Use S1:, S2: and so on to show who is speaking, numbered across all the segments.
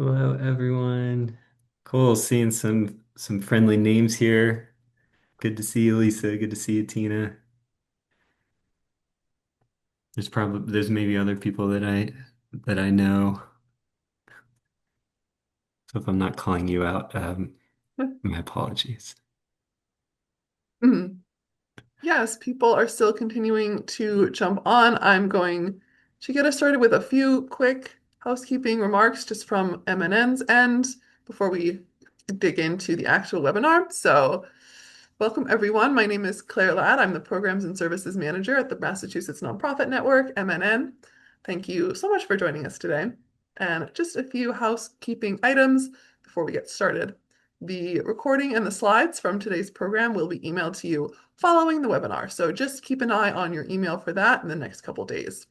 S1: Hello, everyone. Cool seeing some friendly names here. Good to see you, Lisa. Good to see you, Tina. There's maybe other people that I know. So if I'm not calling you out, my apologies.
S2: Mhm. Yes, people are still continuing to jump on. I'm going to get us started with a few quick housekeeping remarks just from MNN's end before we dig into the actual webinar. So, welcome everyone. My name is Claire Ladd. I'm the Programs and Services Manager at the Massachusetts Nonprofit Network, MNN. Thank you so much for joining us today. And just a few housekeeping items before we get started. The recording and the slides from today's program will be emailed to you following the webinar. So just keep an eye on your email for that in the next couple days.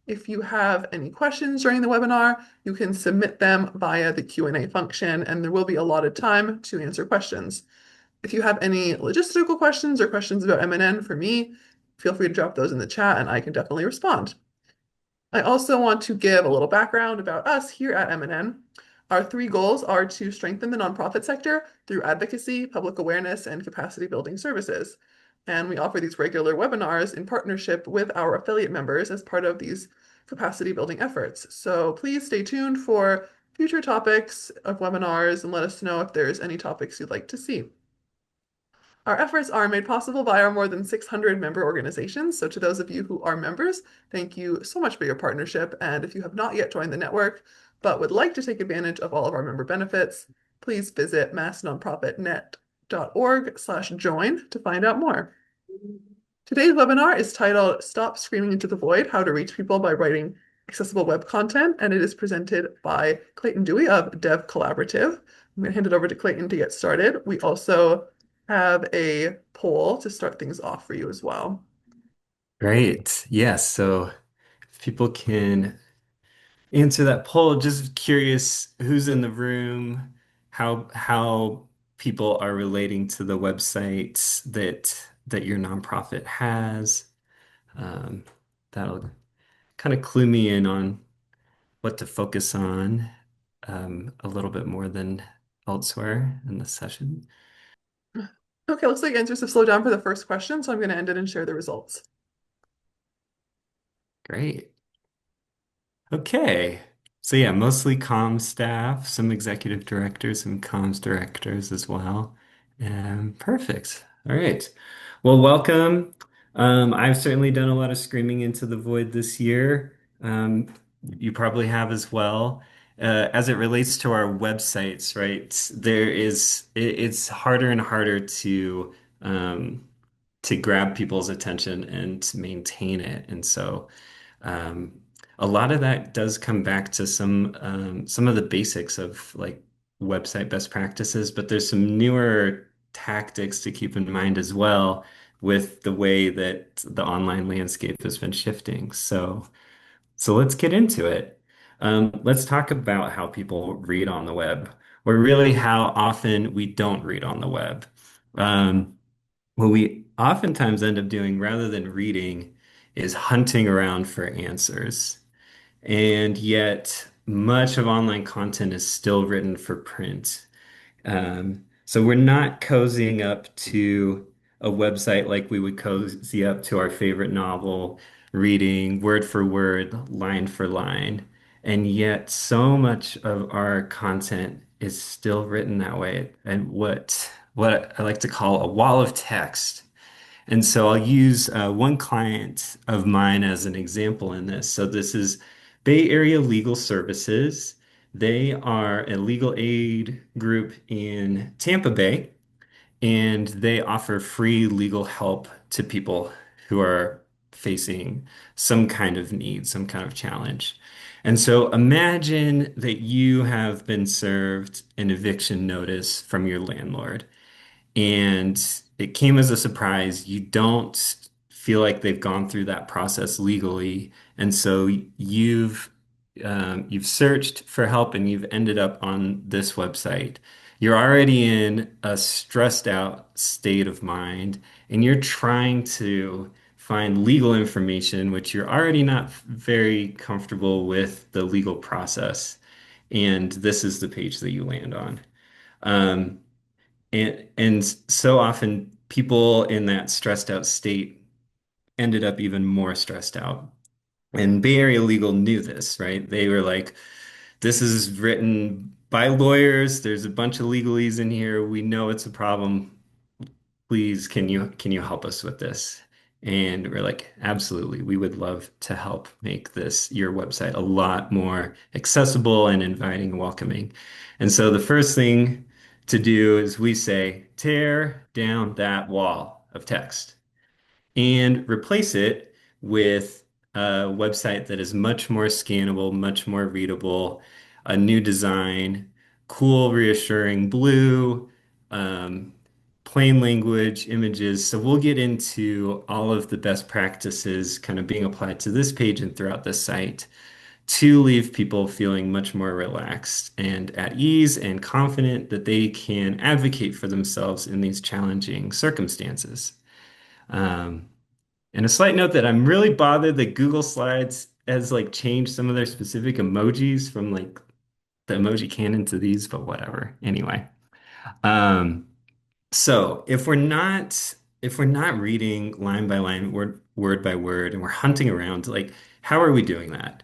S2: If you have any questions during the webinar, you can submit them via the Q&A function, and there will be allotted time to answer questions. If you have any logistical questions or questions about MNN for me, feel free to drop those in the chat and I can definitely respond. I also want to give a little background about us here at MNN. Our three goals are to strengthen the nonprofit sector through advocacy, public awareness, and capacity building services. And we offer these regular webinars in partnership with our affiliate members as part of these capacity building efforts. So please stay tuned for future topics of webinars and let us know if there's any topics you'd like to see. Our efforts are made possible by our more than 600 member organizations. So, to those of you who are members, thank you so much for your partnership. And if you have not yet joined the network, but would like to take advantage of all of our member benefits, please visit massnonprofitnet.org/join to find out more. Today's webinar is titled Stop Screaming into the Void, How to Reach People by Writing Accessible Web Content, and it is presented by Clayton Dewey of DevCollaborative. I'm going to hand it over to Clayton to get started. We also have a poll to start things off for you as well.
S1: Great. Yes. So if people can answer that poll, just curious who's in the room, how people are relating to the websites that your nonprofit has. Um, that'll kind of clue me in on what to focus on a little bit more than elsewhere in the session.
S2: Okay, looks like answers have slowed down for the first question, so I'm going to end it and share the results.
S1: Great. Okay. So yeah, mostly comms staff, some executive directors, some comms directors as well. Perfect. All right. Well, welcome. I've certainly done a lot of screaming into the void this year. You probably have as well. As it relates to our websites, right? It's harder and harder to grab people's attention and to maintain it. And so um, a lot of that does come back to some of the basics of like website best practices, but there's some newer tactics to keep in mind as well with the way that the online landscape has been shifting. So let's get into it. Let's talk about how people read on the web, or really how often we don't read on the web. Um, what we oftentimes end up doing rather than reading is hunting around for answers. And yet, much of online content is still written for print. So we're not cozying up to a website like we would cozy up to our favorite novel, reading word for word, line for line. And yet, so much of our content is still written that way. And what I like to call a wall of text. And so I'll use one client of mine as an example in this. So this is Bay Area Legal Services. They are a legal aid group in Tampa Bay, and they offer free legal help to people who are facing some kind of need, some kind of challenge. And so imagine that you have been served an eviction notice from your landlord and it came as a surprise. You don't feel like they've gone through that process legally, and so you've searched for help and you've ended up on this website. You're already in a stressed out state of mind, and you're trying to find legal information, which you're already not very comfortable with the legal process. and this is the page that you land on. Um, and so often people in that stressed out state ended up even more stressed out. And Bay Area Legal knew this, right? They were like, this is written by lawyers. There's a bunch of legalese in here. We know it's a problem. Please, can you help us with this? And we're like, absolutely. We would love to help make this your website a lot more accessible and inviting and welcoming. And so the first thing to do is we say, tear down that wall of text and replace it with a website that is much more scannable, much more readable, a new design, cool, reassuring blue, um, plain language, images. So we'll get into all of the best practices kind of being applied to this page and throughout the site to leave people feeling much more relaxed and at ease and confident that they can advocate for themselves in these challenging circumstances. Um, and a slight note that I'm really bothered that Google Slides has like changed some of their specific emojis from like the emoji canon to these, but whatever. Anyway, um, so if we're not reading line by line, word by word, and we're hunting around, like how are we doing that?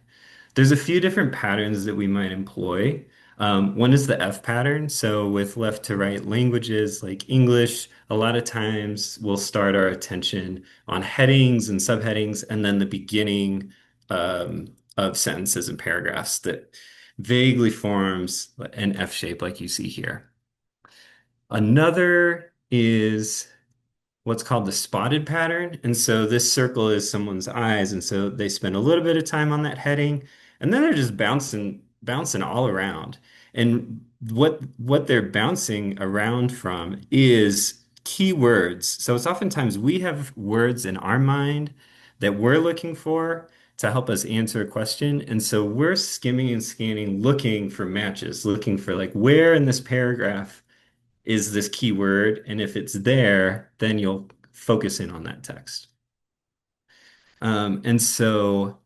S1: There's a few different patterns that we might employ. One is the F pattern. So with left to right languages like English, a lot of times we'll start our attention on headings and subheadings, and then the beginning of sentences and paragraphs that vaguely forms an F shape like you see here. Another is what's called the spotted pattern. And so this circle is someone's eyes. And so they spend a little bit of time on that heading, and then they're just bouncing all around. And what they're bouncing around from is keywords. So it's oftentimes we have words in our mind that we're looking for to help us answer a question. And so we're skimming and scanning, looking for matches, looking for like where in this paragraph is this keyword, and if it's there, then you'll focus in on that text. And so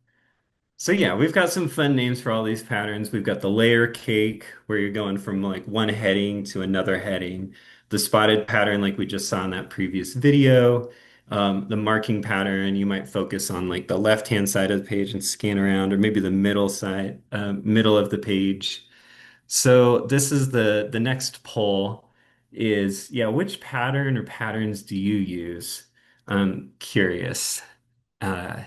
S1: yeah, we've got some fun names for all these patterns. We've got the layer cake, where you're going from like one heading to another heading. The spotted pattern, like we just saw in that previous video. The marking pattern, you might focus on like the left-hand side of the page and scan around, or maybe the middle of the page. So this is the next poll is, yeah, which pattern or patterns do you use? I'm curious. Uh,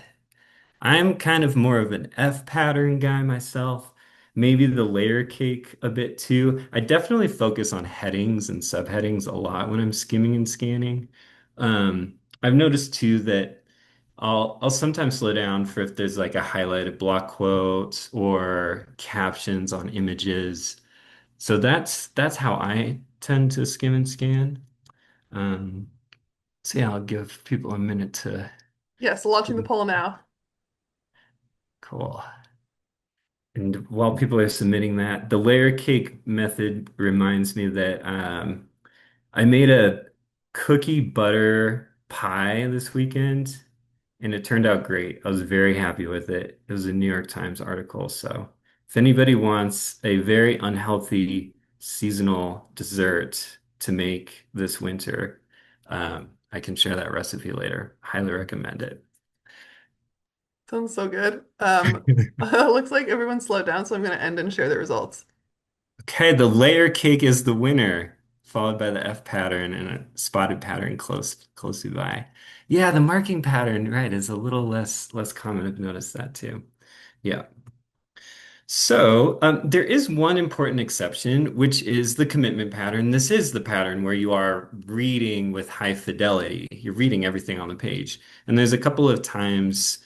S1: I'm kind of more of an F pattern guy myself. Maybe the layer cake a bit too. I definitely focus on headings and subheadings a lot when I'm skimming and scanning. I've noticed too that I'll sometimes slow down for if there's like a highlighted block quote or captions on images. So that's how I tend to skim and scan. Um, so yeah, I'll give people a minute to
S2: Yes, launching the
S1: to
S2: poll now.
S1: cool. And while people are submitting that, the layer cake method reminds me that I made a cookie butter pie this weekend, and it turned out great. I was very happy with it. It was a New York Times article. So if anybody wants a very unhealthy seasonal dessert to make this winter, I can share that recipe later. Highly recommend it.
S2: Sounds so good. Looks like everyone slowed down, so I'm going to end and share the results.
S1: Okay, the layer cake is the winner, followed by the F pattern and a spotted pattern closely by. Yeah, the marking pattern, right, is a little less common. I've noticed that too. Yeah. So there is one important exception, which is the commitment pattern. This is the pattern where you are reading with high fidelity. You're reading everything on the page. And there's a couple of times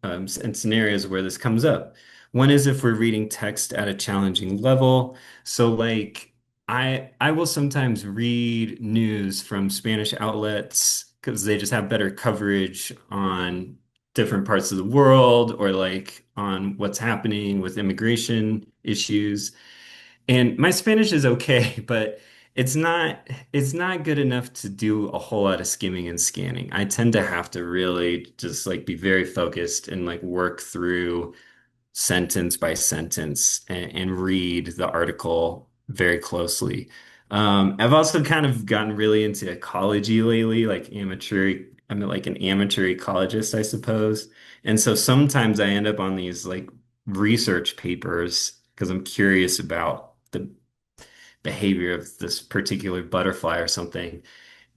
S1: and scenarios where this comes up. One is if we're reading text at a challenging level. So like I will sometimes read news from Spanish outlets because they just have better coverage on different parts of the world or like on what's happening with immigration issues. And my Spanish is okay, but it's not good enough to do a whole lot of skimming and scanning. I tend to have to really just like be very focused and like work through sentence by sentence and read the article very closely. I've also kind of gotten really into ecology lately, like amateur. I'm like an amateur ecologist, I suppose. And so sometimes I end up on these like research papers because I'm curious about the behavior of this particular butterfly or something.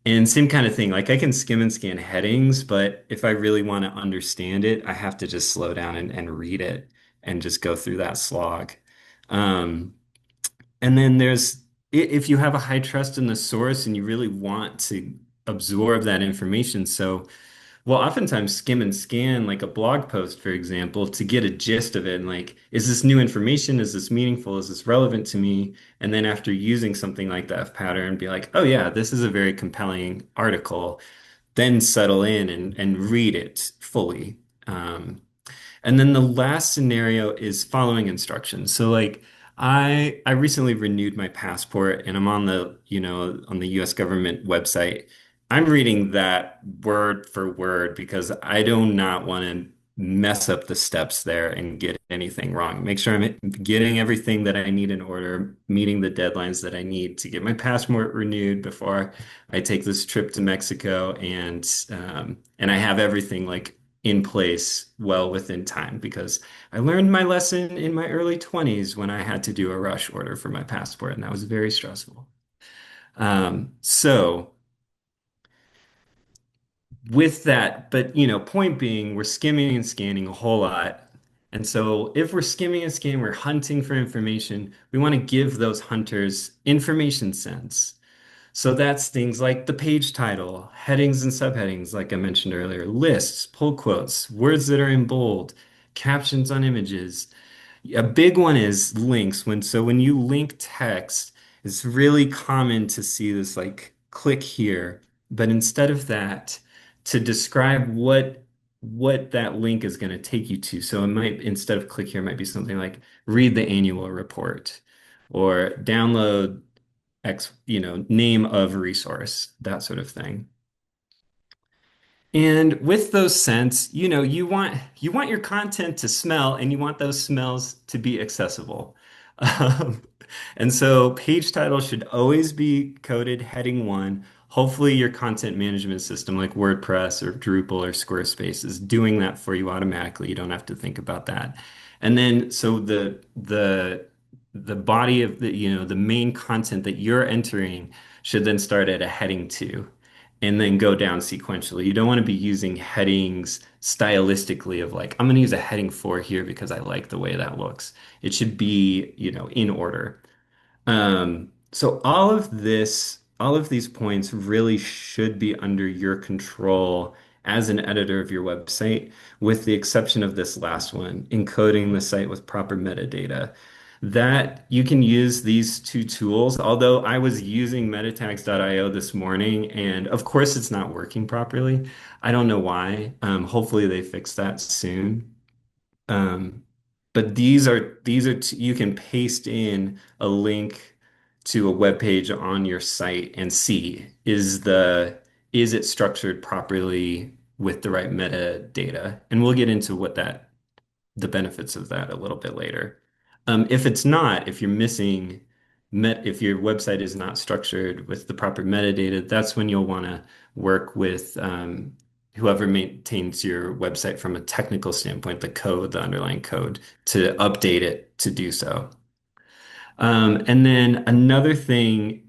S1: And same kind of thing. Like I can skim and scan headings, but if I really want to understand it, I have to just slow down and read it and just go through that slog. Um, and then if you have a high trust in the source and you really want to absorb that information. So well, oftentimes skim and scan like a blog post, for example, to get a gist of it. And like, is this new information? Is this meaningful? Is this relevant to me? And then after using something like the F pattern, be like, oh yeah, this is a very compelling article. Then settle in and read it fully. And then the last scenario is following instructions. So like I recently renewed my passport and I'm on on the US government website. I'm reading that word for word because I do not want to mess up the steps there and get anything wrong. Make sure I'm getting everything that I need in order, meeting the deadlines that I need to get my passport renewed before I take this trip to Mexico and I have everything like in place well within time because I learned my lesson in my early 20s when I had to do a rush order for my passport, and that was very stressful. So with that, but point being, we're skimming and scanning a whole lot. And so if we're skimming and scanning, we're hunting for information, we want to give those hunters information sense. So that's things like the page title, headings and subheadings, like I mentioned earlier, lists, pull quotes, words that are in bold, captions on images. A big one is links. When you link text, it's really common to see this like click here, but instead of that, to describe what that link is going to take you to. So it might instead of click here, it might be something like read the annual report or download X, name of resource, that sort of thing. And with those scents, you want your content to smell and you want those smells to be accessible. Um, and so page title should always be coded heading one. Hopefully your content management system like WordPress or Drupal or Squarespace is doing that for you automatically. You don't have to think about that. And then so the body of the main content that you're entering should then start at a heading two and then go down sequentially. You don't want to be using headings stylistically of like, I'm going to use a heading four here because I like the way that looks. It should be, in order. So all of these points really should be under your control as an editor of your website, with the exception of this last one, encoding the site with proper metadata. That you can use these two tools, although I was using metatags.io this morning, and of course it's not working properly. I don't know why. Hopefully they fix that soon. Um, but you can paste in a link to a web page on your site and see is it structured properly with the right metadata? And we'll get into the benefits of that a little bit later. If it's not, if you're missing if your website is not structured with the proper metadata, that's when you'll want to work with whoever maintains your website from a technical standpoint, the underlying code, to update it to do so. And then another thing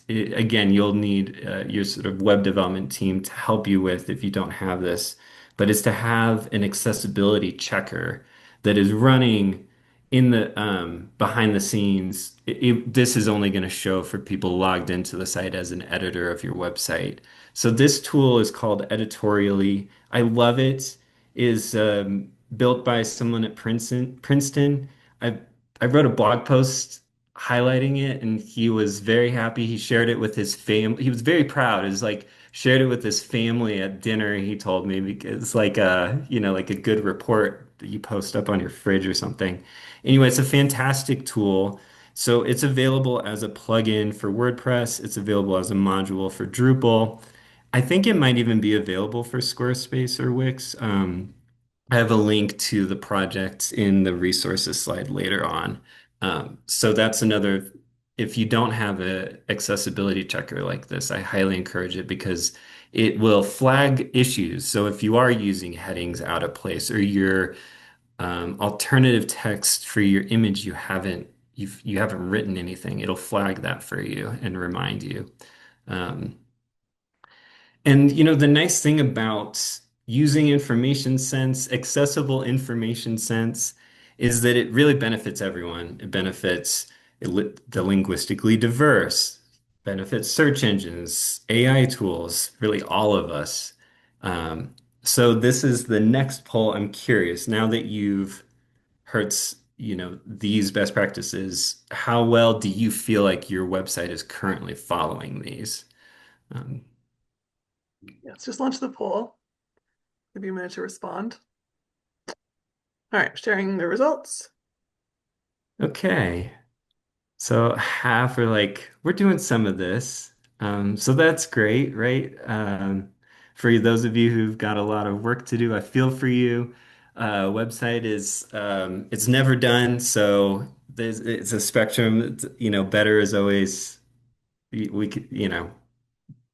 S1: again, you'll need your sort of web development team to help you with if you don't have this, but is to have an accessibility checker that is running in the behind the scenes. This is only going to show for people logged into the site as an editor of your website. So this tool is called Editorially. I love it. Is built by someone at Princeton. I I wrote a blog post highlighting it, and he was very happy. He shared it with his family. He was very proud. It was like shared it with his family at dinner. He told me because it's like like a good report that you post up on your fridge or something. Anyway, it's a fantastic tool. So it's available as a plugin for WordPress. It's available as a module for Drupal. I think it might even be available for Squarespace or Wix. I have a link to the project in the resources slide later on. So that's another, if you don't have a accessibility checker like this, I highly encourage it because it will flag issues. So if you are using headings out of place or your alternative text for your image, you haven't written anything, it'll flag that for you and remind you. Um, and the nice thing about using information sense, accessible information sense, is that it really benefits everyone. It benefits the linguistically diverse, benefits search engines, AI tools, really all of us. Um, so this is the next poll. I'm curious, now that you've heard, these best practices, how well do you feel like your website is currently following these? Um,
S2: Let's just launch the poll. Give you a minute to respond. All right, sharing the results.
S1: okay. So half are like, we're doing some of this. So that's great, right? For those of you who've got a lot of work to do, I feel for you. Website is it's never done, so it's a spectrum. Better is always we could,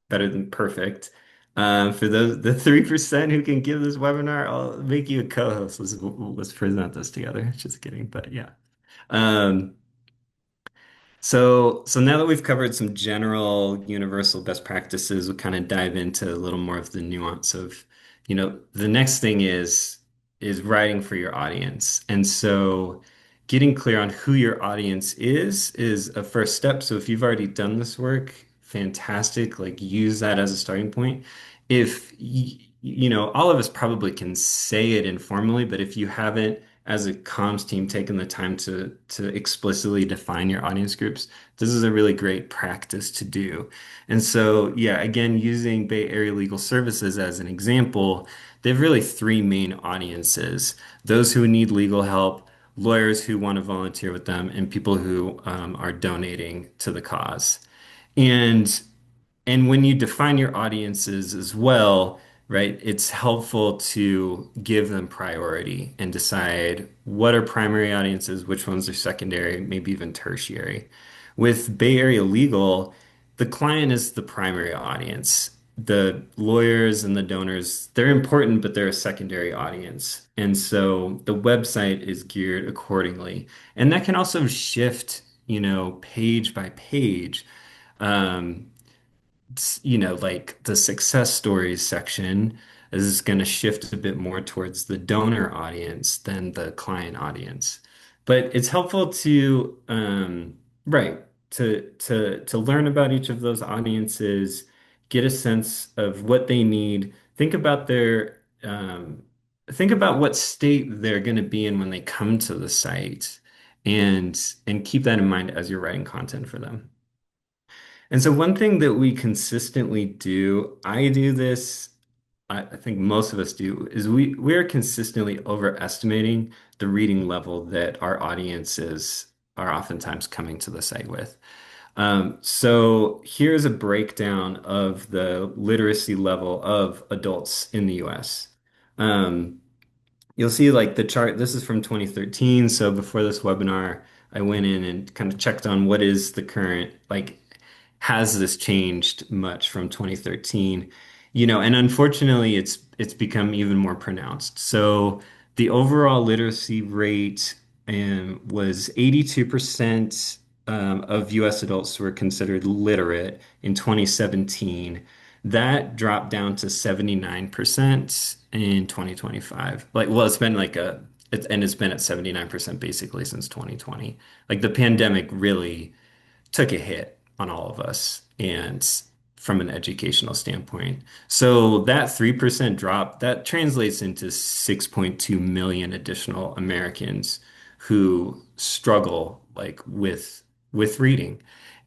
S1: better than perfect. For those the 3% who can give this webinar, I'll make you a co-host. Let's present this together. Just kidding, but yeah. Um, so now that we've covered some general universal best practices, we'll kind of dive into a little more of the nuance of, the next thing is writing for your audience. And so getting clear on who your audience is a first step. So if you've already done this work, fantastic. Like use that as a starting point. If all of us probably can say it informally, but if you haven't as a comms team taken the time to explicitly define your audience groups, this is a really great practice to do. And so, yeah, again, using Bay Area Legal Services as an example, they have really three main audiences: those who need legal help, lawyers who want to volunteer with them, and people who are donating to the cause. And when you define your audiences as well, right, it's helpful to give them priority and decide what are primary audiences, which ones are secondary, maybe even tertiary. With Bay Area Legal, the client is the primary audience. The lawyers and the donors, they're important, but they're a secondary audience. And so the website is geared accordingly. And that can also shift, page by page. Um, like the success stories section is going to shift a bit more towards the donor audience than the client audience. But it's helpful to, right, to learn about each of those audiences, get a sense of what they need, think about what state they're going to be in when they come to the site, and keep that in mind as you're writing content for them. And so one thing that we consistently do, I do this, I think most of us do, is we are consistently overestimating the reading level that our audiences are oftentimes coming to the site with. So here's a breakdown of the literacy level of adults in the US. Um, You'll see like the chart. This is from 2013. So before this webinar, I went in and kind of checked on what is the current, like, has this changed much from 2013? And unfortunately, it's become even more pronounced. So the overall literacy rate was 82% of US adults were considered literate in 2017. That dropped down to 79% in 2025. Like, well, it's been at 79% basically since 2020. Like the pandemic really took a hit on all of us and from an educational standpoint. So that 3% drop, that translates into 6.2 million additional Americans who struggle like with reading.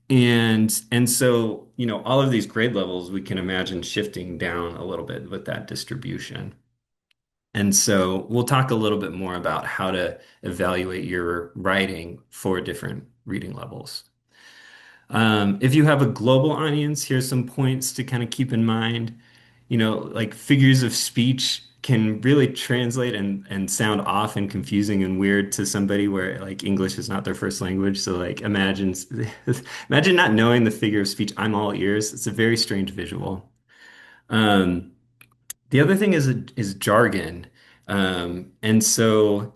S1: And so, all of these grade levels we can imagine shifting down a little bit with that distribution. And so we'll talk a little bit more about how to evaluate your writing for different reading levels. If you have a global audience, here's some points to kind of keep in mind. like figures of speech can really translate and sound off and confusing and weird to somebody where like English is not their first language. So like imagine not knowing the figure of speech. I'm all ears. It's a very strange visual. Um, the other thing is jargon. And so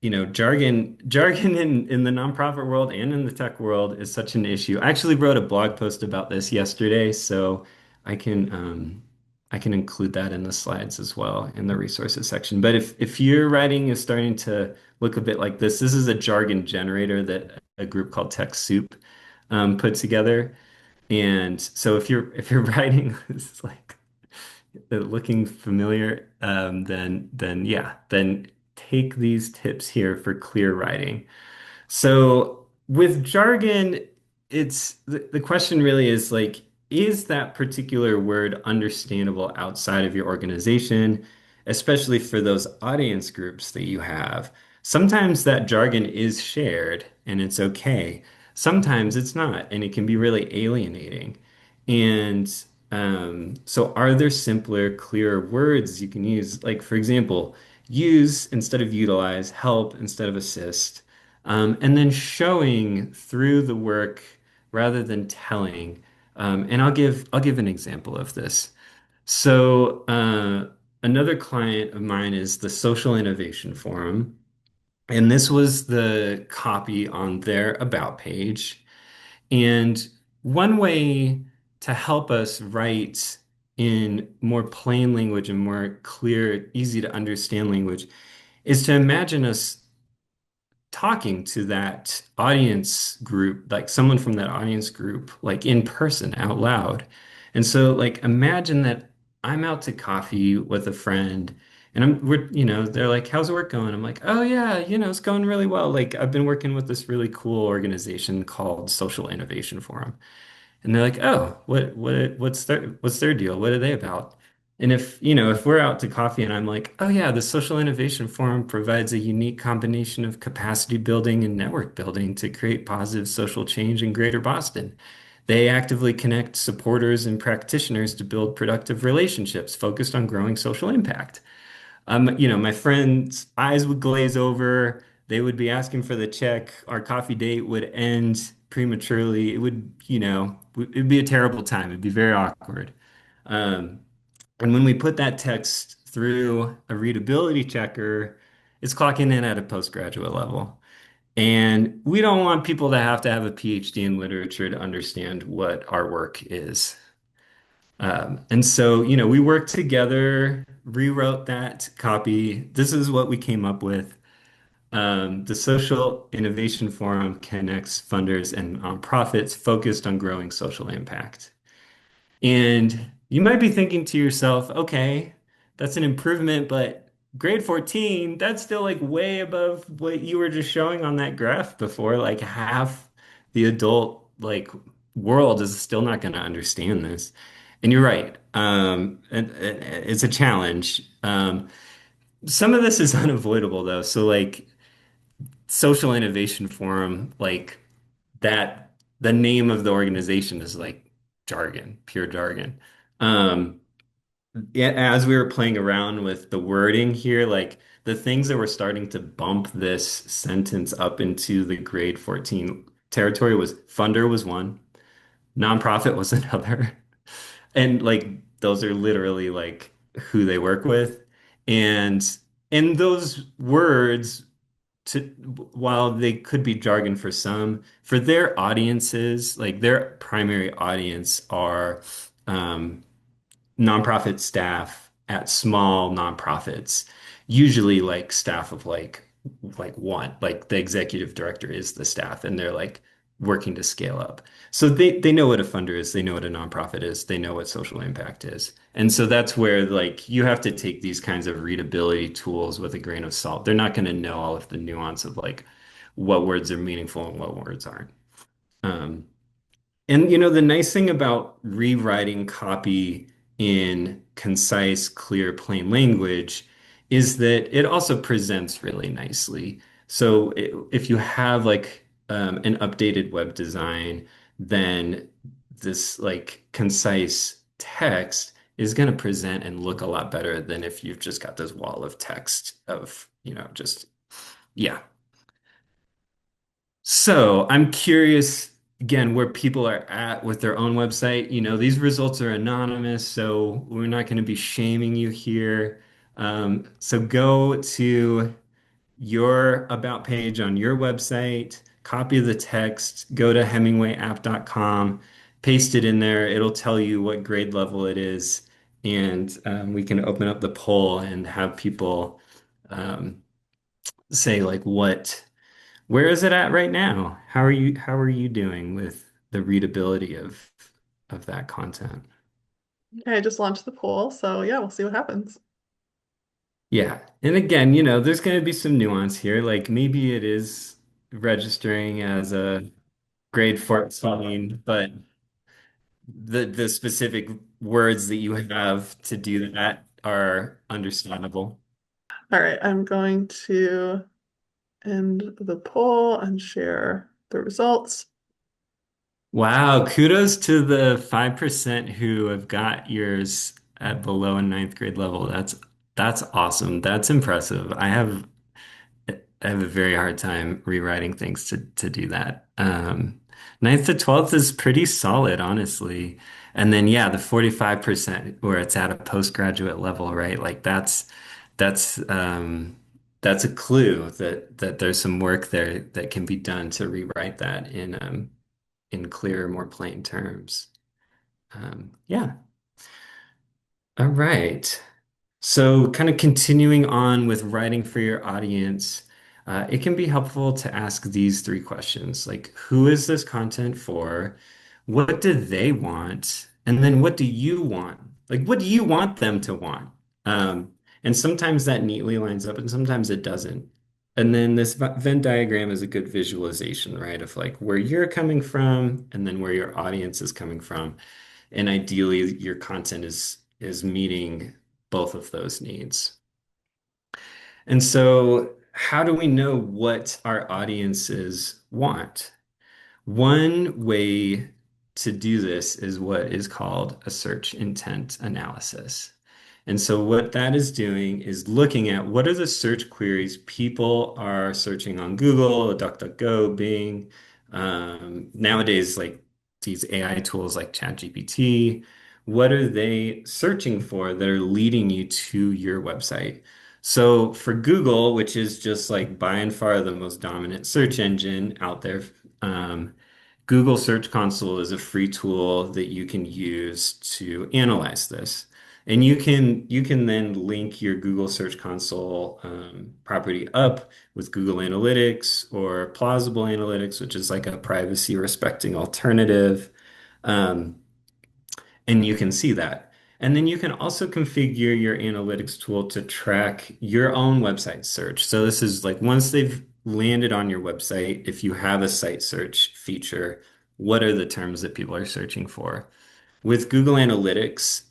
S1: jargon in the nonprofit world and in the tech world is such an issue. I actually wrote a blog post about this yesterday, so I can um, I can include that in the slides as well in the resources section. But if your writing is starting to look a bit like this is a jargon generator that a group called TechSoup put together. And so if you're writing this like looking familiar, then yeah, then take these tips here for clear writing. So with jargon, it's the question really is like, is that particular word understandable outside of your organization, especially for those audience groups that you have? Sometimes that jargon is shared and it's okay. Sometimes it's not, and it can be really alienating. And so are there simpler, clearer words you can use? Like, for example, use instead of utilize, help instead of assist. And then showing through the work rather than telling. And I'll give an example of this. So another client of mine is the Social Innovation Forum, and this was the copy on their about page. And one way to help us write in more plain language and more clear, easy to understand language is to imagine us talking to that audience group, like someone from that audience group, like in person out loud. And so like imagine that I'm out to coffee with a friend and they're like, how's work going? I'm like, oh yeah, it's going really well. Like I've been working with this really cool organization called Social Innovation Forum. And they're like, "Oh, what's their deal? What are they about?" And if we're out to coffee and I'm like, "Oh yeah, the Social Innovation Forum provides a unique combination of capacity building and network building to create positive social change in Greater Boston. They actively connect supporters and practitioners to build productive relationships focused on growing social impact." My friend's eyes would glaze over. They would be asking for the check. Our coffee date would end prematurely. It'd be a terrible time. It'd be very awkward. Um, and when we put that text through a readability checker, it's clocking in at a postgraduate level. And we don't want people to have a PhD in literature to understand what our work is. And so, we worked together, rewrote that copy. This is what we came up with. The Social Innovation Forum connects funders and nonprofits focused on growing social impact. And you might be thinking to yourself, okay, that's an improvement, but grade 14, that's still like way above what you were just showing on that graph before. Like half the adult like world is still not going to understand this. And you're right. And it's a challenge. Some of this is unavoidable though. So like Social Innovation Forum, like that, the name of the organization is like jargon, pure jargon. Um, yeah, as we were playing around with the wording here, like the things that were starting to bump this sentence up into the grade 14 territory was funder was one, nonprofit was another. And like those are literally like who they work with. And those words to while they could be jargon for some, for their audiences, like their primary audience are um, nonprofit staff at small nonprofits, usually like staff of like one, like the executive director is the staff, and they're like working to scale up. So they know what a funder is, they know what a nonprofit is, they know what social impact is. And so that's where like you have to take these kinds of readability tools with a grain of salt. They're not going to know all of the nuance of like what words are meaningful and what words aren't. Um, and the nice thing about rewriting copy in concise, clear, plain language is that it also presents really nicely. So if you have like an updated web design, then this like concise text is going to present and look a lot better than if you've just got this wall of text of, just, yeah. So I'm curious again where people are at with their own website. These results are anonymous, so we're not going to be shaming you here. So go to your about page on your website, copy the text, go to hemingwayapp.com, paste it in there. It'll tell you what grade level it is, and we can open up the poll and have people um, say like where is it at right now? How are you doing with the readability of that content?
S2: Okay, I just launched the poll, so yeah, we'll see what happens.
S1: Yeah. And again, there's going to be some nuance here. Like maybe it is registering as a grade 14, but the specific words that you have to do that are understandable.
S2: All right, I'm going to end the poll and share the results.
S1: Wow, kudos to the 5% who have got yours at below a ninth grade level. That's awesome. That's impressive. I have a very hard time rewriting things to do that. Ninth to 12th is pretty solid, honestly. And then yeah, the 45% where it's at a postgraduate level, right? Like that's that's a clue that there's some work there that can be done to rewrite that in clearer, more plain terms. Yeah. All right. So, kind of continuing on with writing for your audience, it can be helpful to ask these three questions like, who is this content for? What do they want? And then what do you want? Like, what do you want them to want? And sometimes that neatly lines up and sometimes it doesn't. And then this Venn diagram is a good visualization, right? Of like where you're coming from and then where your audience is coming from. And ideally, your content is meeting both of those needs. And so, how do we know what our audiences want? One way to do this is what is called a search intent analysis. And so, what that is doing is looking at what are the search queries people are searching on Google, DuckDuckGo, Bing. Nowadays, like these AI tools like ChatGPT, what are they searching for that are leading you to your website? So, for Google, which is just like by and far the most dominant search engine out there, um, Google Search Console is a free tool that you can use to analyze this. And you can then link your Google Search Console property up with Google Analytics or Plausible Analytics, which is like a privacy respecting alternative. Um, and you can see that. And then you can also configure your analytics tool to track your own website search. So this is like once they've landed on your website, if you have a site search feature, what are the terms that people are searching for? With Google Analytics,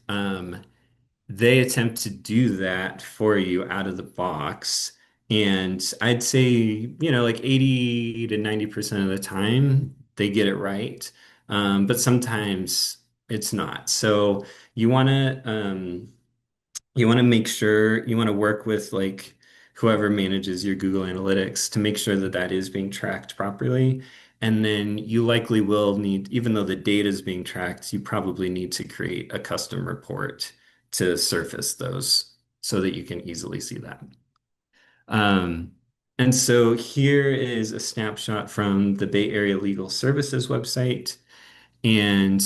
S1: they attempt to do that for you out of the box. And I'd say, like 80 to 90% of the time, they get it right. But sometimes it's not. So you want to make sure you want to work with like whoever manages your Google Analytics to make sure that that is being tracked properly. And then you likely will need, even though the data is being tracked, you probably need to create a custom report to surface those so that you can easily see that. Um, and so here is a snapshot from the Bay Area Legal Services website. And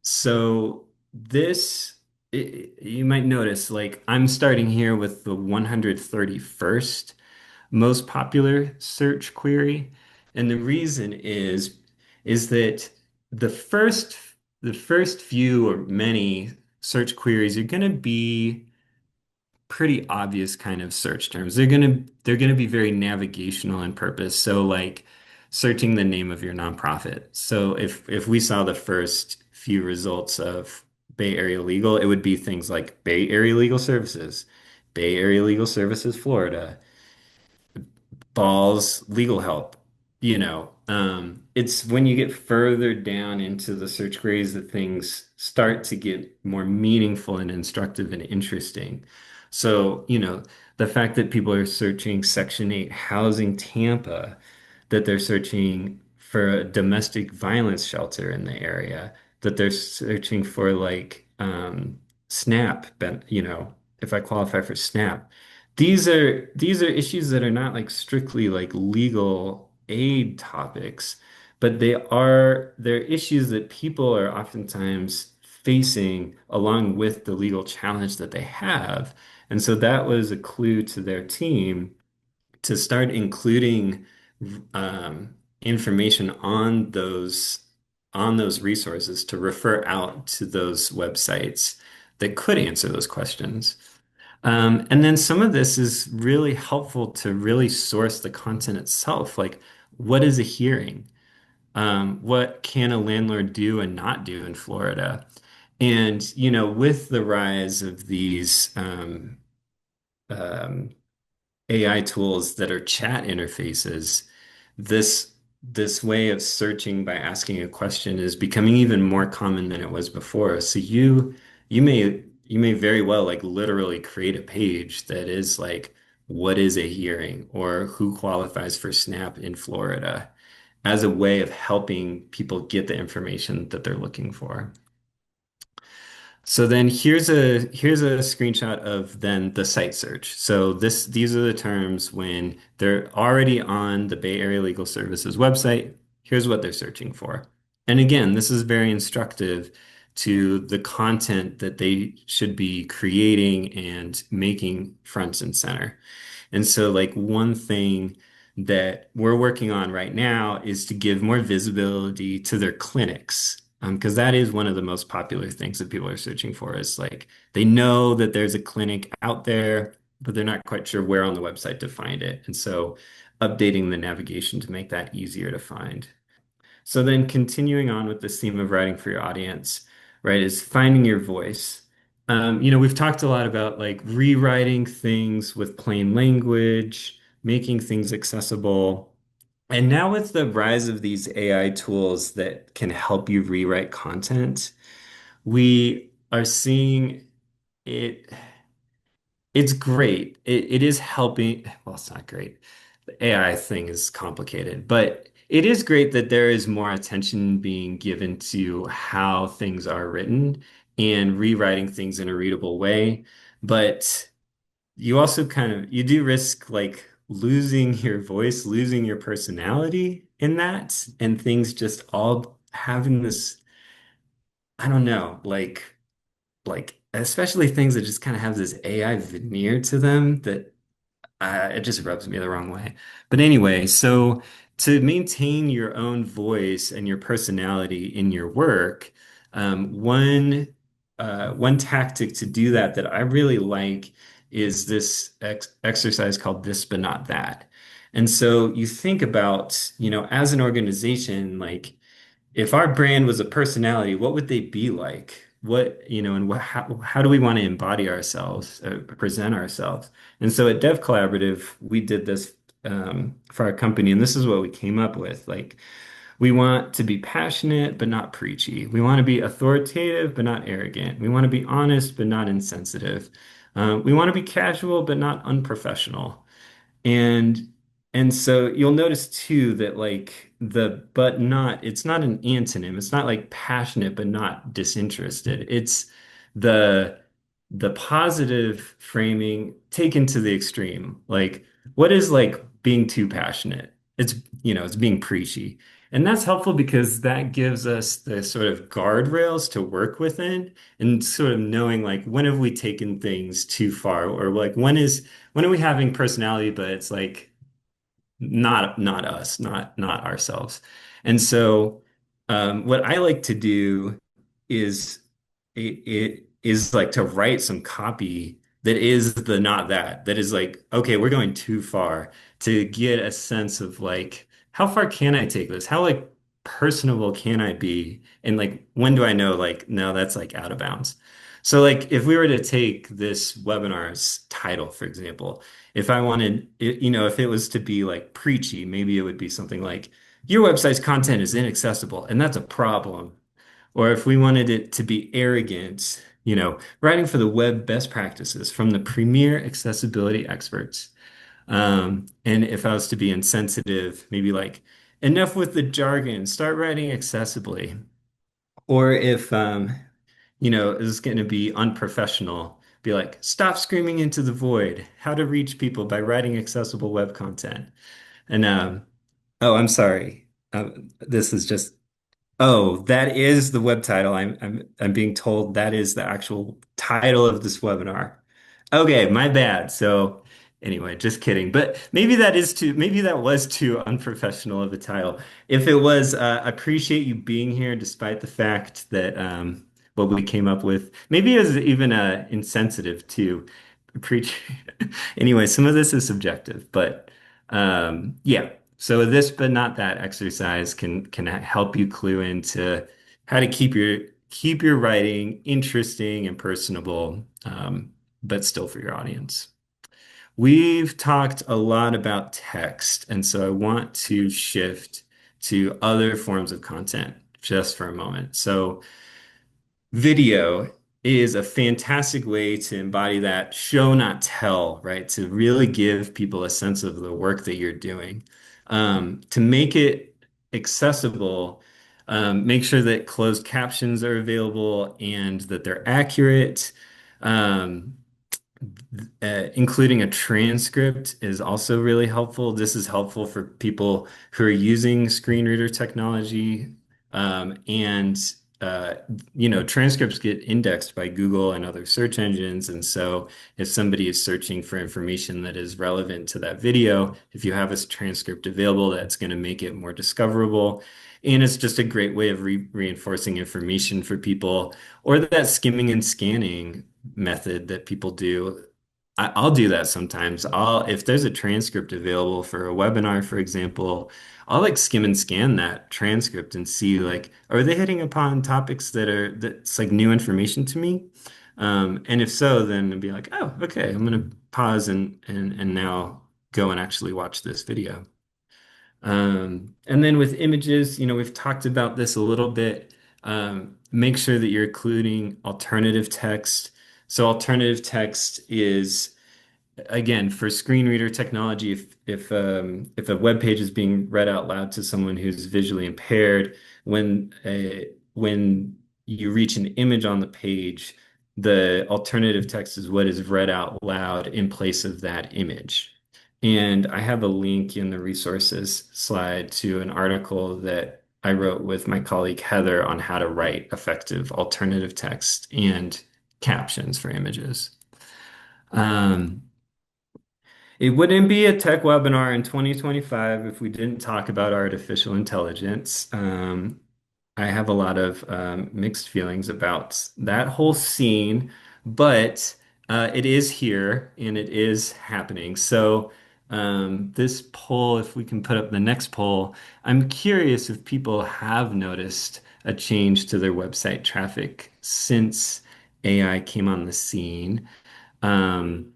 S1: so this, you might notice, like I'm starting here with the 131st most popular search query. And the reason is that the first the first few or many search queries are going to be pretty obvious kind of search terms. They're gonna be very navigational in purpose. So like searching the name of your nonprofit. So if we saw the first few results of Bay Area Legal, it would be things like Bay Area Legal Services, Bay Area Legal Services, Florida, Balls Legal Help, you know. It's when you get further down into the search queries that things start to get more meaningful and instructive and interesting. So, the fact that people are searching Section 8 housing Tampa, that they're searching for a domestic violence shelter in the area, that they're searching for like SNAP, if I qualify for SNAP. These are issues that are not like strictly like legal aid topics, but they're issues that people are oftentimes facing along with the legal challenge that they have. And so that was a clue to their team to start including information on those resources to refer out to those websites that could answer those questions. And then some of this is really helpful to really source the content itself. Like, what is a hearing? What can a landlord do and not do in Florida? And, with the rise of these um, AI tools that are chat interfaces, this this way of searching by asking a question is becoming even more common than it was before. So you may very well like literally create a page that is like, what is a hearing or who qualifies for SNAP in Florida as a way of helping people get the information that they're looking for. So then here's a screenshot of then the site search. So these are the terms when they're already on the Bay Area Legal Services website. Here's what they're searching for. And again, this is very instructive to the content that they should be creating and making front and center. And so, like, one thing that we're working on right now is to give more visibility to their clinics. Because that is one of the most popular things that people are searching for is like they know that there's a clinic out there, but they're not quite sure where on the website to find it. And so updating the navigation to make that easier to find. So then continuing on with this theme of writing for your audience, right, is finding your voice. We've talked a lot about like rewriting things with plain language, making things accessible. And now with the rise of these AI tools that can help you rewrite content, we are seeing it. It's great. It is helping. Well, it's not great. The AI thing is complicated, but it is great that there is more attention being given to how things are written and rewriting things in a readable way. But you also you do risk like losing your voice, losing your personality in that, and things just all having this, I don't know, like especially things that just kind of have this AI veneer to them that it just rubs me the wrong way. But anyway, so to maintain your own voice and your personality in your work, one tactic to do that I really like is this exercise called this but not that. And so you think about, as an organization, like if our brand was a personality, what would they be like? And how do we want to embody ourselves, present ourselves? And so at DevCollaborative, we did this for our company, and this is what we came up with. Like, we want to be passionate, but not preachy. We want to be authoritative, but not arrogant. We want to be honest, but not insensitive. We want to be casual, but not unprofessional. And and so you'll notice too that like it's not an antonym. It's not like passionate but not disinterested. It's the the positive framing taken to the extreme. Like what is like being too passionate? It's being preachy. And that's helpful because that gives us the sort of guardrails to work within and sort of knowing like when have we taken things too far or like when are we having personality, but it's like not us, not ourselves. And so what I like to do is it is like to write some copy that is the not that is like, okay, we're going too far to get a sense of like, how far can I take this? How like personable can I be? And like, when do I know like, no, that's like out of bounds. So like, if we were to take this webinar's title, for example, if I wanted, if it was to be like preachy, maybe it would be something like, your website's content is inaccessible, and that's a problem. Or if we wanted it to be arrogant, writing for the web best practices from the premier accessibility experts. And if I was to be insensitive, maybe like, enough with the jargon, start writing accessibly. Or if, it's going to be unprofessional, be like, stop screaming into the void, how to reach people by writing accessible web content. And, oh, I'm sorry. This is just Oh, that is the web title. I'm being told that is the actual title of this webinar. Okay, my bad. So anyway, just kidding. But maybe that was too unprofessional of a title. If it was, appreciate you being here despite the fact that what we came up with. Maybe it was even insensitive to preach. Anyway, some of this is subjective, but yeah. So this but not that exercise can help you clue into how to keep your writing interesting and personable, but still for your audience. We've talked a lot about text, and so I want to shift to other forms of content just for a moment. So video is a fantastic way to embody that show, not tell, right? To really give people a sense of the work that you're doing. To make it accessible, make sure that closed captions are available and that they're accurate. Um, Including a transcript is also really helpful. This is helpful for people who are using screen reader technology. And, transcripts get indexed by Google and other search engines. And so if somebody is searching for information that is relevant to that video, if you have a transcript available, that's going to make it more discoverable. And it's just a great way of reinforcing information for people, or that skimming and scanning method that people do. I'll do that sometimes. If there's a transcript available for a webinar, for example, I'll like skim and scan that transcript and see like, are they hitting upon topics that's like new information to me? And if so, then I'd be like, oh, okay, I'm gonna pause and now go and actually watch this video. And then with images, we've talked about this a little bit. Make sure that you're including alternative text. So alternative text is, again, for screen reader technology, if a web page is being read out loud to someone who's visually impaired, when you reach an image on the page, the alternative text is what is read out loud in place of that image. And I have a link in the resources slide to an article that I wrote with my colleague Heather on how to write effective alternative text and captions for images. Um, it wouldn't be a tech webinar in 2025 if we didn't talk about artificial intelligence. I have a lot of mixed feelings about that whole scene, but it is here and it is happening. So, this poll, if we can put up the next poll, I'm curious if people have noticed a change to their website traffic since AI came on the scene. Um,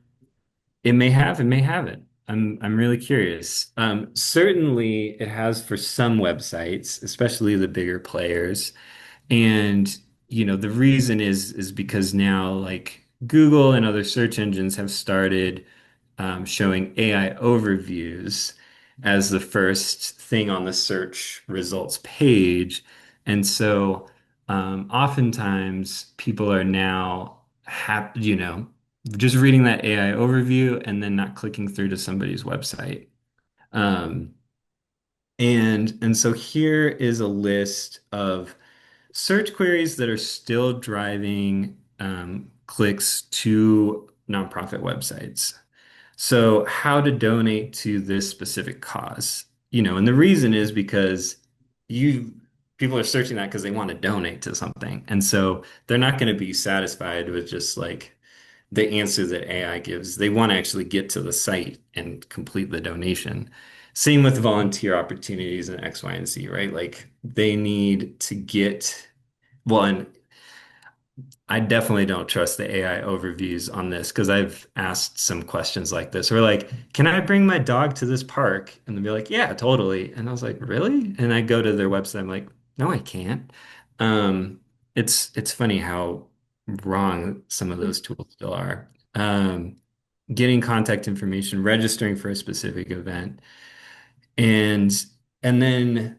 S1: it may have, it may haven't. I'm really curious. Certainly, it has for some websites, especially the bigger players. And the reason is because now like Google and other search engines have started showing AI overviews as the first thing on the search results page. And so oftentimes people are now just reading that AI overview and then not clicking through to somebody's website. Um, and so here is a list of search queries that are still driving clicks to nonprofit websites. So, how to donate to this specific cause? And the reason is because you people are searching that because they want to donate to something. And so they're not going to be satisfied with just like the answer that AI gives. They want to actually get to the site and complete the donation. Same with volunteer opportunities in X, Y, and Z, right? Like they need to get well, and I definitely don't trust the AI overviews on this because I've asked some questions like this. Or like, can I bring my dog to this park? And they'll be like, yeah, totally. And I was like, really? And I go to their website. I'm like, no, I can't. Um, it's funny how wrong some of those tools still are. Getting contact information, registering for a specific event, and and then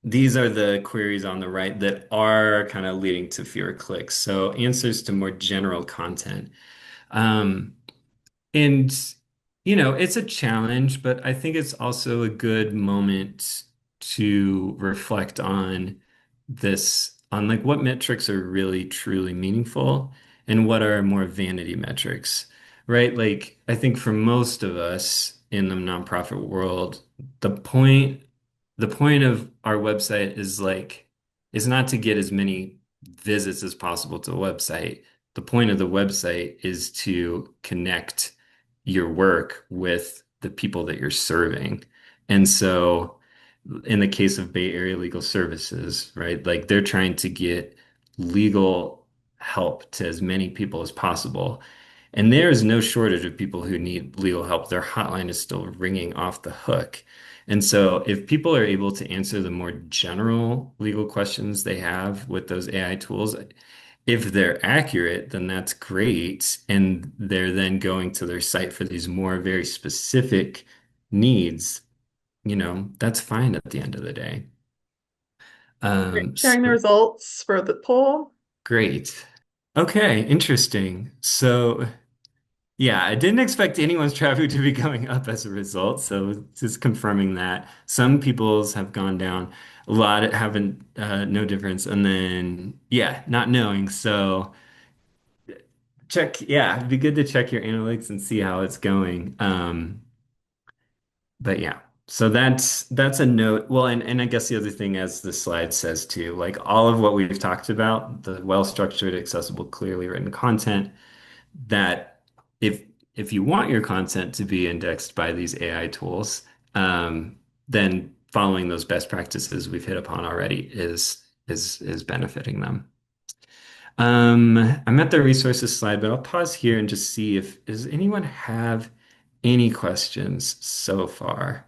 S1: these are the queries on the right that are kind of leading to fewer clicks. So answers to more general content. Um, and, it's a challenge, but I think it's also a good moment to reflect on on like what metrics are really truly meaningful and what are more vanity metrics, right? Like, I think for most of us in the nonprofit world, the point, the point of our website is not to get as many visits as possible to the website. The point of the website is to connect your work with the people that you're serving. And so, in the case of Bay Area Legal Services, right, like they're trying to get legal help to as many people as possible. And there is no shortage of people who need legal help. Their hotline is still ringing off the hook. And so, if people are able to answer the more general legal questions they have with those AI tools, if they're accurate, then that's great. And they're then going to their site for these more very specific needs, that's fine at the end of the day.
S2: Sharing the
S1: So
S2: results for the poll.
S1: great. Okay, interesting. So yeah, I didn't expect anyone's traffic to be going up as a result. So just confirming that some people's have gone down, a lot haven't, no difference. And then yeah, not knowing. So yeah, it'd be good to check your analytics and see how it's going. But yeah, so that's a note. Well, and I guess the other thing, as the slide says too, like all of what we've talked about, the well-structured, accessible, clearly written content, that if if you want your content to be indexed by these AI tools, then following those best practices we've hit upon already is benefiting them. I'm at the resources slide, but I'll pause here and just see if does anyone have any questions so far?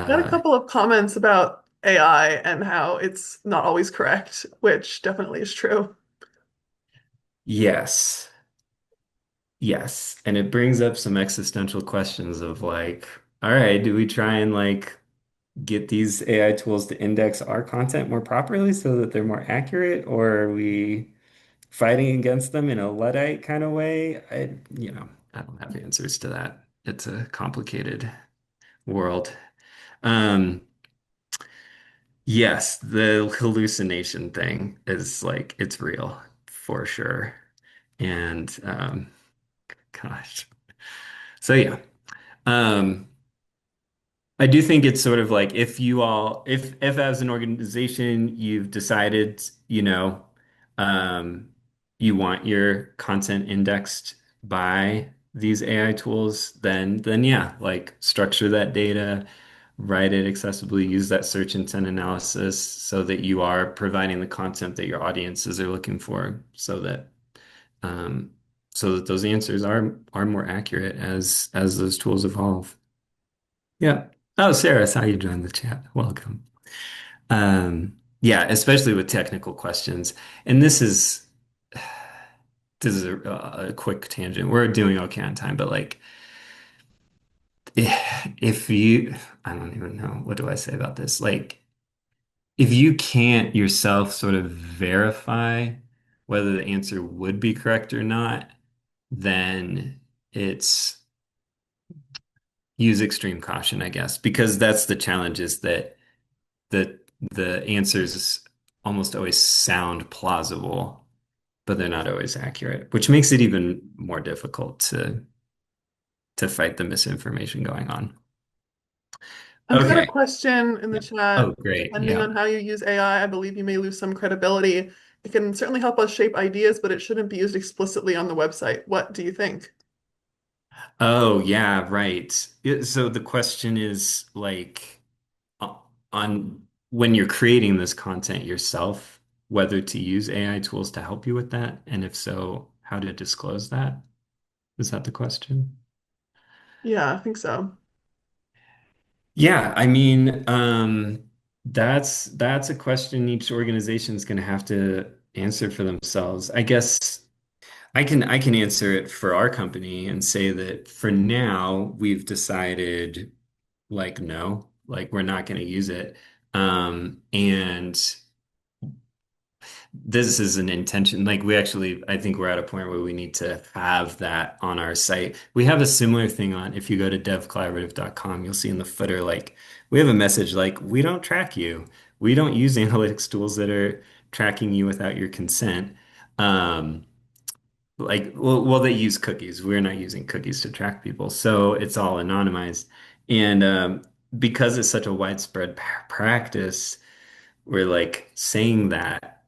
S2: Got a
S1: Uh,
S2: couple of comments about AI and how it's not always correct, which definitely is true.
S1: yes, yes, and it brings up some existential questions of like, all right, do we try and like get these AI tools to index our content more properly so that they're more accurate, or are we fighting against them in a Luddite kind of way? I don't have answers to that. It's a complicated world. Um, yes, the hallucination thing is like it's real for sure. And gosh. So yeah. Um I do think it's sort of like if as an organization you've decided, um, you want your content indexed by these AI tools, then yeah, like structure that data, write it accessibly, use that search intent analysis so that you are providing the content that your audiences are looking for, um, so that those answers are more accurate as those tools evolve. Yeah. Oh, Sarah, saw you join the chat. Welcome. Yeah, especially with technical questions. And this is a quick tangent. We're doing okay on time, but like if you, I don't even know, what do I say about this? Like if you can't yourself sort of verify whether the answer would be correct or not, then it's use extreme caution, I guess, because that's the challenge is that the answers almost always sound plausible, but they're not always accurate, which makes it even more difficult to fight the misinformation going on.
S2: I've got a
S1: Okay.
S2: question in the
S1: Yeah. Oh,
S2: chat.
S1: great.
S2: Depending
S1: Yeah.
S2: on how you use AI, I believe you may lose some credibility. It can certainly help us shape ideas, but it shouldn't be used explicitly on the website. What do you think?
S1: Oh, yeah, right. So the question is like on when you're creating this content yourself. whether to use AI tools to help you with that, and if so, how to disclose that? Is that the question?
S2: Yeah, I think so.
S1: Yeah, I mean, that's a question each organization is going to have to answer for themselves. I guess I can answer it for our company and say that for now we've decided like no, like we're not going to use it. And this is an intention. Like we actually, I think we're at a point where we need to have that on our site. We have a similar thing on, if you go to devcollaborative.com, you'll see in the footer, like we have a message like, we don't track you. We don't use analytics tools that are tracking you without your consent. Um, well, they use cookies. We're not using cookies to track people. So it's all anonymized. And because it's such a widespread practice, we're like saying that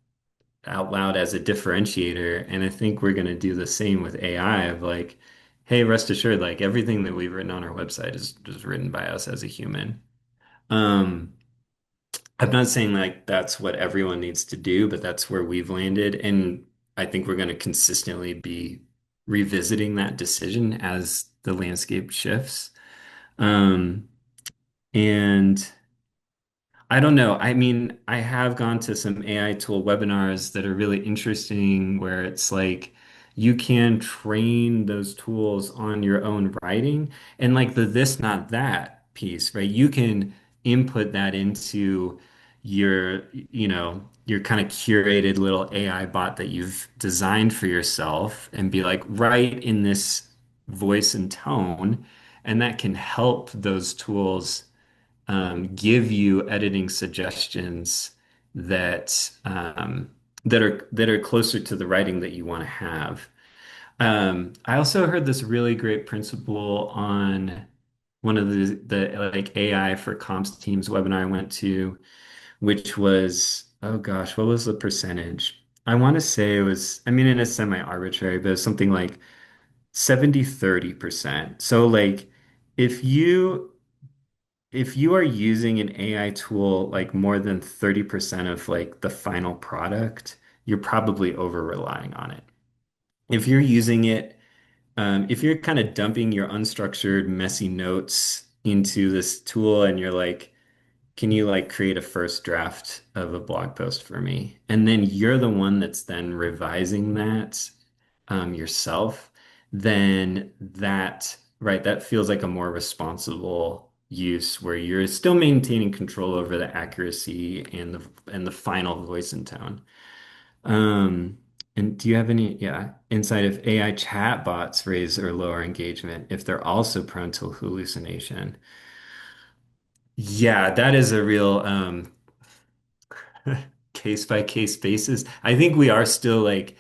S1: out loud as a differentiator. And I think we're going to do the same with AI of like, hey, rest assured, like everything that we've written on our website is just written by us as a human. Um, I'm not saying like that's what everyone needs to do, but that's where we've landed. And I think we're going to consistently be revisiting that decision as the landscape shifts. Um, and I don't know. I mean, I have gone to some AI tool webinars that are really interesting where it's like you can train those tools on your own writing and like the this, not that piece, right? You can input that into your kind of curated little AI bot that you've designed for yourself and be like, write in this voice and tone, and that can help those tools give you editing suggestions that that are closer to the writing that you want to have. I also heard this really great principle on one of the like AI for comps teams webinar I went to, which was, oh gosh, what was the percentage? I want to say it was, I mean, it is semi-arbitrary, but it's something like 70-30%. So like if you if you are using an AI tool like more than 30% of like the final product, you're probably over relying on it. If you're using it, if you're kind of dumping your unstructured, messy notes into this tool and you're like, can you like create a first draft of a blog post for me? And then you're the one that's then revising that yourself, then right, that feels like a more responsible use where you're still maintaining control over the accuracy and the final voice and tone. Um, and do you have any, yeah, insight if AI chatbots raise or lower engagement if they're also prone to hallucination? Yeah, that is a real case by case basis. I think we are still like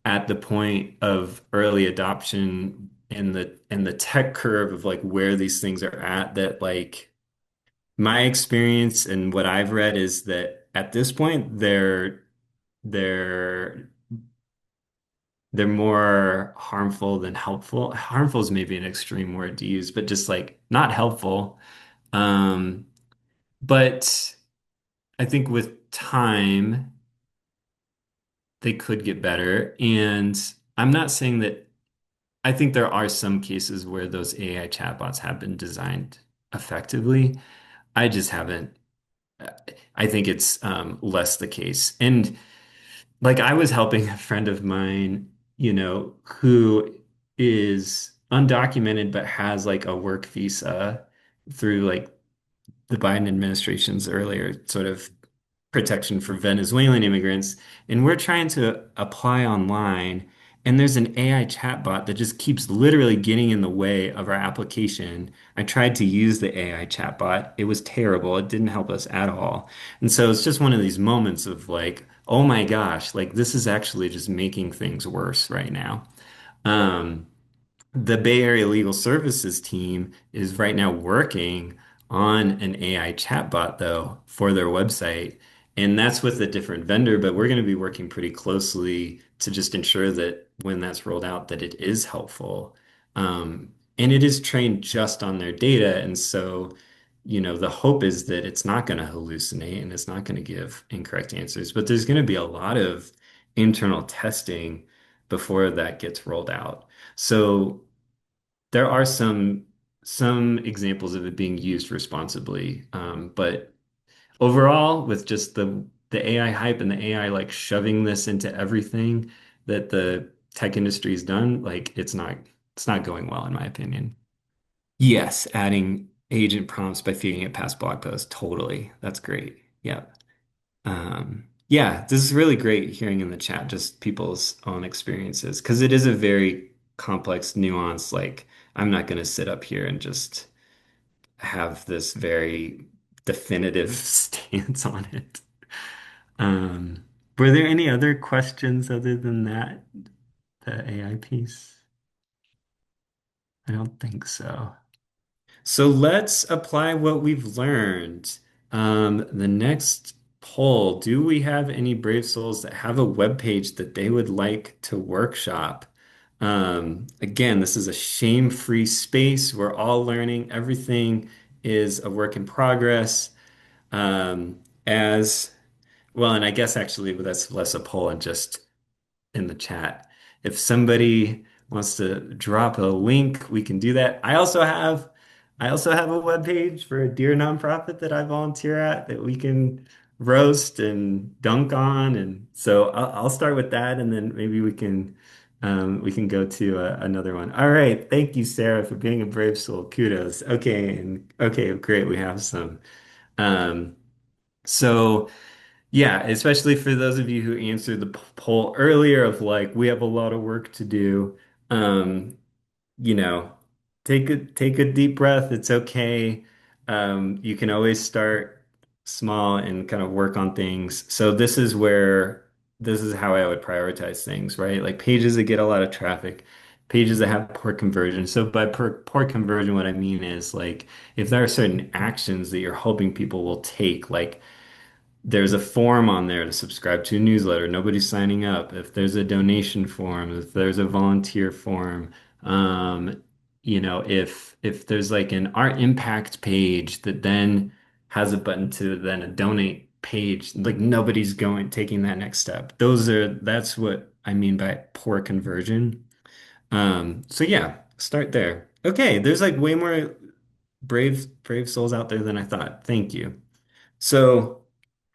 S1: at the point of early adoption and the tech curve of like where these things are at that like my experience and what I've read is that at this point they're they're more harmful than helpful. Harmful is maybe an extreme word to use, but just like not helpful. Um, but I think with time they could get better. And I'm not saying that I think there are some cases where those AI chatbots have been designed effectively. I just haven't. I think it's less the case. And like I was helping a friend of mine, who is undocumented but has like a work visa through like the Biden administration's earlier sort of protection for Venezuelan immigrants, and we're trying to apply online, and there's an AI chatbot that just keeps literally getting in the way of our application. I tried to use the AI chatbot. It was terrible. It didn't help us at all. And so it's just one of these moments of like, oh my gosh, like this is actually just making things worse right now. Um, the Bay Area Legal Services team is right now working on an AI chatbot, though, for their website. And that's with a different vendor, but we're going to be working pretty closely to just ensure that when that's rolled out, that it is helpful. And it is trained just on their data. And so, the hope is that it's not going to hallucinate and it's not going to give incorrect answers, but there's going to be a lot of internal testing before that gets rolled out. So there are some examples of it being used responsibly, but overall, with just the AI hype and the AI like shoving this into everything that the tech industry has done, like it's not going well in my opinion. Yes, adding agent prompts by feeding it past blog posts. Totally. That's great. Yeah. Yeah, this is really great hearing in the chat just people's own experiences because it is a very complex, nuance. Like, I'm not going to sit up here and just have this very definitive stance on it. Um, were there any other questions other than that, the AI piece? I don't think so. So let's apply what we've learned. The next poll, do we have any brave souls that have a web page that they would like to workshop? Again, this is a shame-free space. We're all learning. Everything is a work in progress. As well, and I guess actually that's less a poll and just in the chat. If somebody wants to drop a link, we can do that. I also have a web page for a dear nonprofit that I volunteer at that we can roast and dunk on. And so I'll start with that, and then maybe we can go to another one. All right, thank you, Sarah, for being a brave soul. Kudos. Okay, and okay, great. We have some. Um, so. Yeah, especially for those of you who answered the poll earlier of like, we have a lot of work to do. Um, you know, take a deep breath. It's okay. You can always start small and kind of work on things. So this is how I would prioritize things, right? Like pages that get a lot of traffic, pages that have poor conversion. So by poor conversion, what I mean is like if there are certain actions that you're hoping people will take, like there's a form on there to subscribe to a newsletter. Nobody's signing up. If there's a donation form, if there's a volunteer form, um, if there's like an art impact page that then has a button to then a donate page, like nobody's going taking that next step. That's what I mean by poor conversion. So yeah, start there. Okay, there's like way more brave souls out there than I thought. Thank you. So.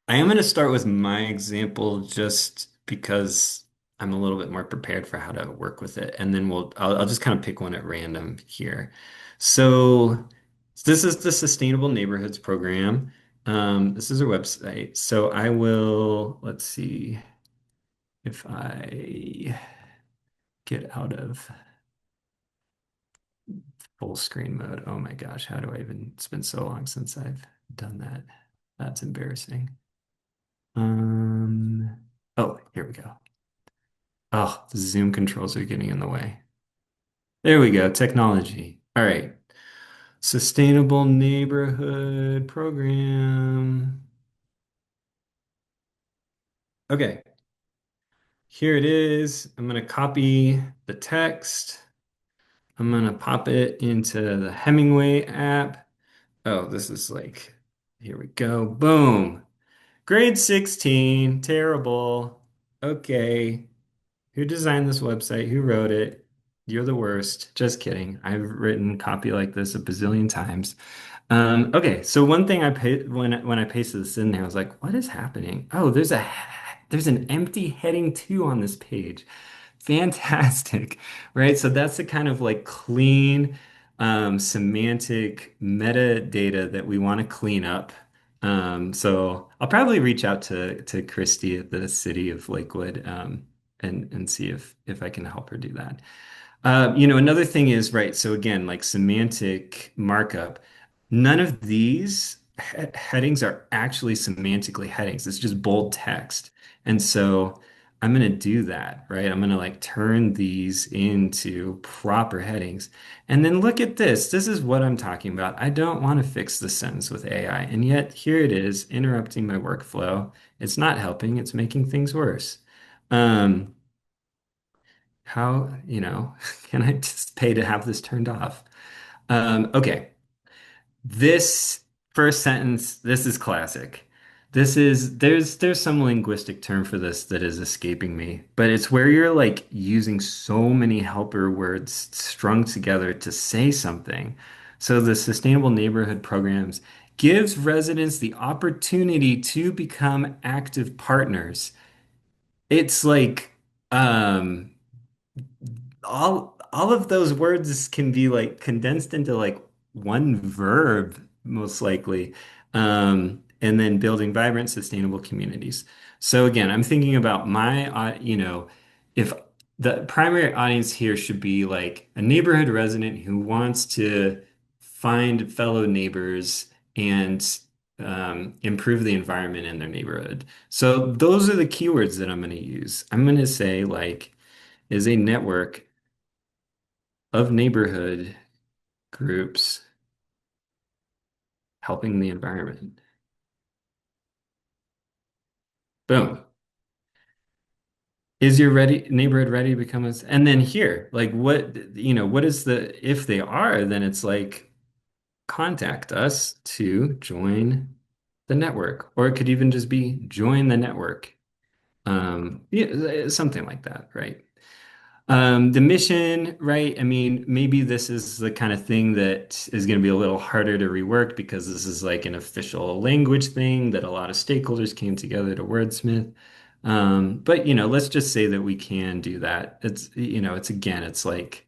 S1: I am going to start with my example just because I'm a little bit more prepared for how to work with it. And then I'll just kind of pick one at random here. So this is the Sustainable Neighborhoods Program. This is our website. So let's see if I get out of full screen mode. Oh my gosh, how do I even, it's been so long since I've done that. That's embarrassing. Um, oh, here we go. Oh, the Zoom controls are getting in the way. There we go. Technology. All right. Sustainable neighborhood program. Okay. Here it is. I'm going to copy the text. I'm going to pop it into the Hemingway app. Oh, this is like, here we go. Boom. Grade 16. Terrible. Okay. Who designed this website? Who wrote it? You're the worst. Just kidding. I've written copy like this a bazillion times. Okay, so one thing when I pasted this in there, I was like, what is happening? Oh, there's an empty heading two on this page. Fantastic, right? So that's the kind of like clean semantic metadata that we want to clean up. So I'll probably reach out to Christy at the city of Lakewood and see if I can help her do that. Another thing is, right, so again, like semantic markup, none of these headings are actually semantically headings. It's just bold text. And so I'm going to do that, right? I'm going to like turn these into proper headings. And then look at this. This is what I'm talking about. I don't want to fix the sentence with AI. And yet here it is interrupting my workflow. It's not helping, it's making things worse. Um, how can I just pay to have this turned off? Okay. This First sentence, this is classic. This is there's some linguistic term for this that is escaping me, but it's where you're like using so many helper words strung together to say something. So the sustainable neighborhood programs gives residents the opportunity to become active partners. It's like um all of those words can be like condensed into like one verb most likely, and then building vibrant sustainable communities. So again, I'm thinking about if the primary audience here should be like a neighborhood resident who wants to find fellow neighbors and improve the environment in their neighborhood. So those are the keywords that I'm going to use. I'm going to say like is a network of neighborhood groups helping the environment. Boom. Is your ready neighborhood ready to become a, and then here, like what is the, if they are, then it's like contact us to join the network, or it could even just be join the network. Yeah, something like that, right? The mission, right? I mean, maybe this is the kind of thing that is going to be a little harder to rework because this is like an official language thing that a lot of stakeholders came together to wordsmith. But let's just say that we can do that. It's again, it's like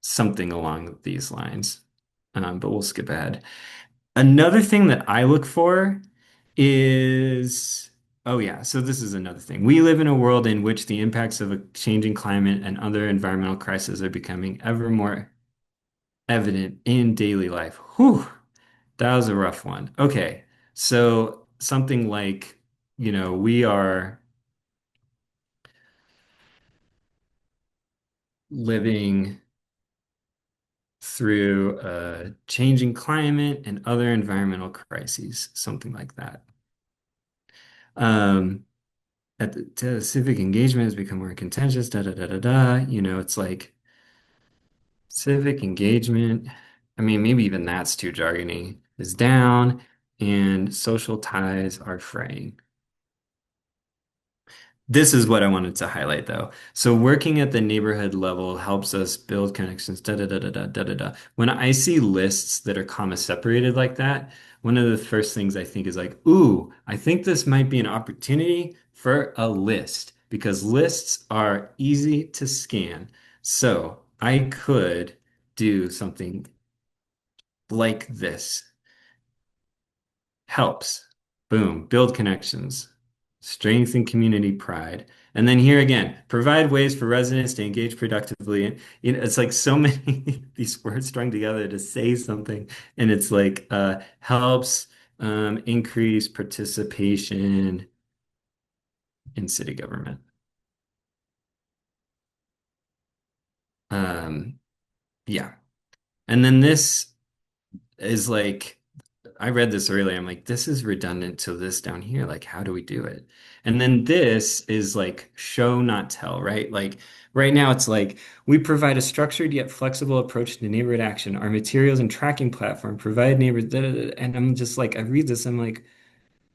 S1: something along these lines. But we'll skip ahead. Another thing that I look for is, oh yeah, so this is another thing. We live in a world in which the impacts of a changing climate and other environmental crises are becoming ever more evident in daily life. Whew, that was a rough one. Okay, so something like, we are living through a changing climate and other environmental crises, something like that. Um, civic engagement has become more contentious, da da da da da. It's like civic engagement. I mean, maybe even that's too jargony, is down, and social ties are fraying. This is what I wanted to highlight though. So working at the neighborhood level helps us build connections, da da da da da da da da. When I see lists that are comma separated like that, one of the first things I think is like, ooh, I think this might be an opportunity for a list because lists are easy to scan. So I could do something like this. Helps. Boom. Build connections. Strengthen community pride. And then here again, provide ways for residents to engage productively. And it's like so many these words strung together to say something. And it's like helps increase participation in city government. Um, yeah. And then this is like I read this earlier. I'm like, this is redundant to this down here. Like, how do we do it? And then this is like show, not tell, right? Like right now it's like we provide a structured yet flexible approach to neighborhood action. Our materials and tracking platform provide neighbors, da, da, da. And I'm just like, I read this, I'm like,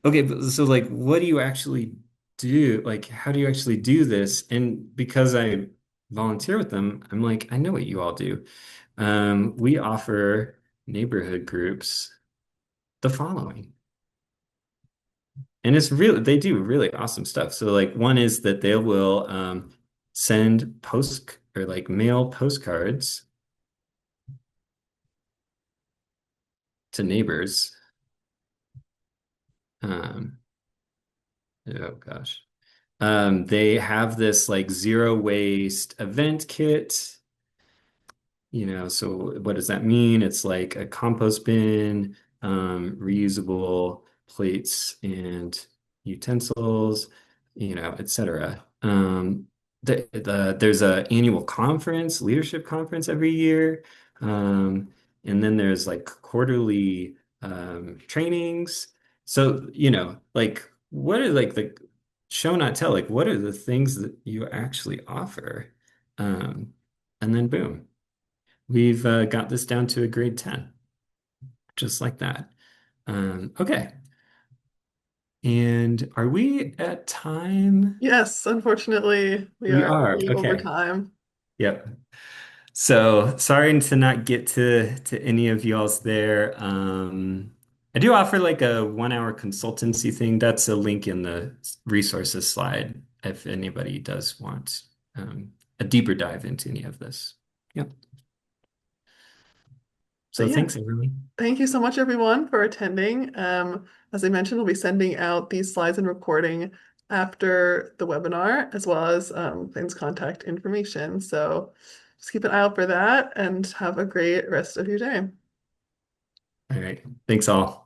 S1: okay, but so like what do you actually do? Like, how do you actually do this? And because I volunteer with them, I'm like, I know what you all do. We offer neighborhood groups the following. And it's really, they do really awesome stuff. So like one is that they will send post or like mail postcards to neighbors. Um, oh gosh. They have this like zero waste event kit. So what does that mean? It's like a compost bin, reusable plates and utensils, etc. There's a annual conference, leadership conference every year. Um, and then there's like quarterly trainings. So, like what are like the show not tell, like what are the things that you actually offer? Um, and then boom. We've got this down to a grade 10, just like that. Okay. And are we at time?
S2: Yes, unfortunately, we
S1: We
S2: are
S1: are.
S2: way over
S1: Okay.
S2: time.
S1: Yep. So sorry to not get to any of y'all's there. I do offer like a 1 hour consultancy thing. That's a link in the resources slide if anybody does want a deeper dive into any of this. Yep.
S2: But
S1: So
S2: yeah,
S1: thanks, everyone.
S2: thank you so much, everyone, for attending. As I mentioned, we'll be sending out these slides and recording after the webinar, as well as Clayton's contact information. So just keep an eye out for that and have a great rest of your day.
S1: All right. Thanks all.